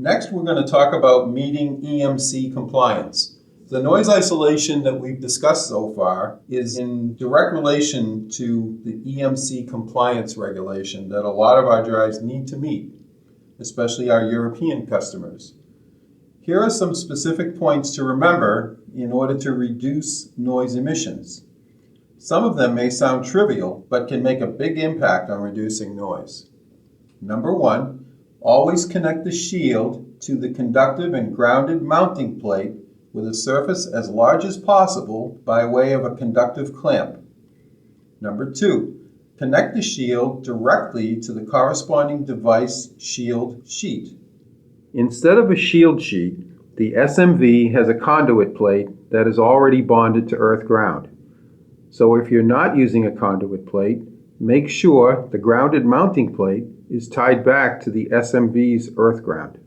Next, we're going to talk about meeting EMC compliance. The noise isolation that we've discussed so far is in direct relation to the EMC compliance regulation that a lot of our drives need to meet, especially our European customers. Here are some specific points to remember in order to reduce noise emissions. Some of them may sound trivial, but can make a big impact on reducing noise. Number one, always connect the shield to the conductive and grounded mounting plate with a surface as large as possible by way of a conductive clamp. Number two, connect the shield directly to the corresponding device shield sheet. Instead of a shield sheet, the SMV has a conduit plate that is already bonded to earth ground. So if you're not using a conduit plate, make sure the grounded mounting plate is tied back to the SMV's earth ground.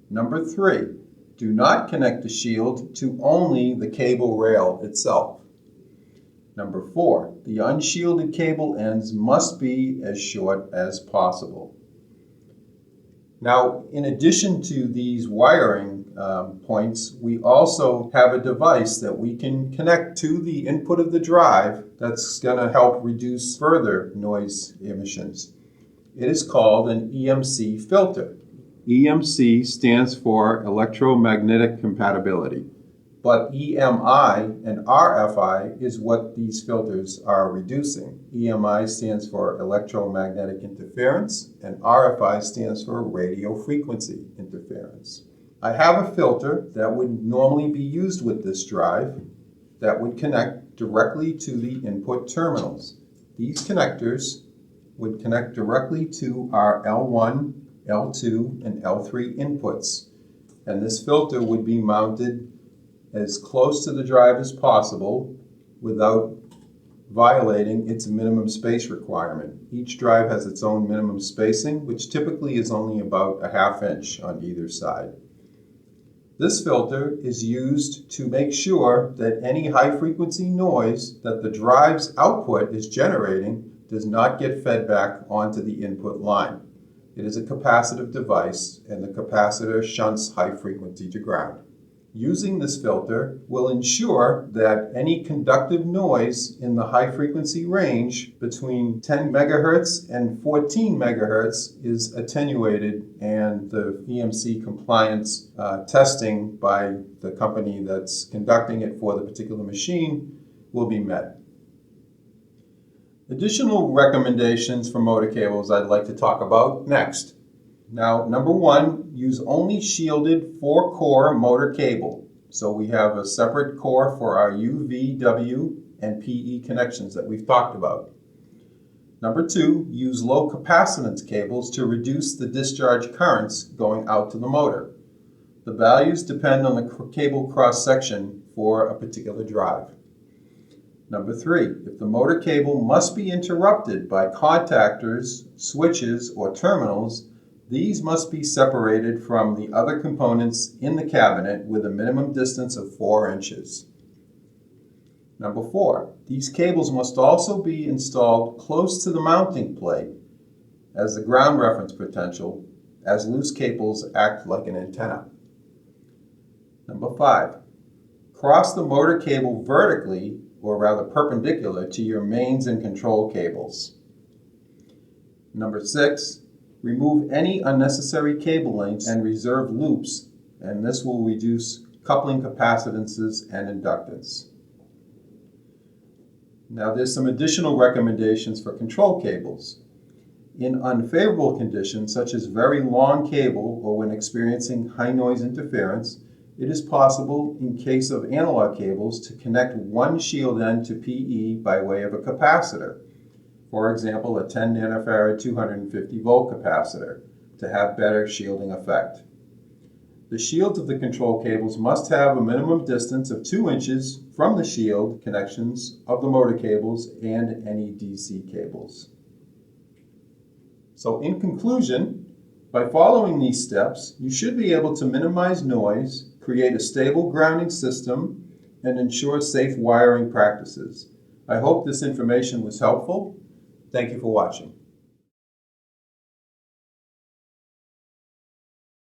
Number three, do not connect the shield to only the cable rail itself. Number four, the unshielded cable ends must be as short as possible. Now, in addition to these wiring points, we also have a device that we can connect to the input of the drive that's going to help reduce further noise emissions. It is called an EMC filter. EMC stands for electromagnetic compatibility, but EMI and RFI is what these filters are reducing. EMI stands for electromagnetic interference, and RFI stands for radio frequency interference. I have a filter that would normally be used with this drive that would connect directly to the input terminals. These connectors would connect directly to our L1, L2, and L3 inputs, and this filter would be mounted as close to the drive as possible without violating its minimum space requirement. Each drive has its own minimum spacing, which typically is only about a ½ inch on either side. This filter is used to make sure that any high-frequency noise that the drive's output is generating does not get fed back onto the input line. It is a capacitive device, and the capacitor shunts high frequency to ground. Using this filter will ensure that any conductive noise in the high frequency range between 10 megahertz and 14 megahertz is attenuated, and the EMC compliance testing by the company that's conducting it for the particular machine will be met. Additional recommendations for motor cables I'd like to talk about next. Now, number one, use only shielded 4-core motor cable. So we have a separate core for our U, V, W, and PE connections that we've talked about. Number two, use low capacitance cables to reduce the discharge currents going out to the motor. The values depend on the cable cross-section for a particular drive. Number three, if the motor cable must be interrupted by contactors, switches, or terminals, these must be separated from the other components in the cabinet with a minimum distance of 4 inches. Number four, these cables must also be installed close to the mounting plate as the ground reference potential, as loose cables act like an antenna. Number five, cross the motor cable vertically, or rather perpendicular, to your mains and control cables. Number six, remove any unnecessary cable lengths and reserve loops, and this will reduce coupling capacitances and inductance. Now there's some additional recommendations for control cables. In unfavorable conditions, such as very long cable or when experiencing high noise interference, it is possible, in case of analog cables, to connect one shield end to PE by way of a capacitor. For example, a 10 nanofarad 250 volt capacitor, to have better shielding effect. The shields of the control cables must have a minimum distance of 2 inches from the shield connections of the motor cables and any DC cables. So in conclusion, by following these steps, you should be able to minimize noise, create a stable grounding system, and ensure safe wiring practices. I hope this information was helpful. Thank you for watching.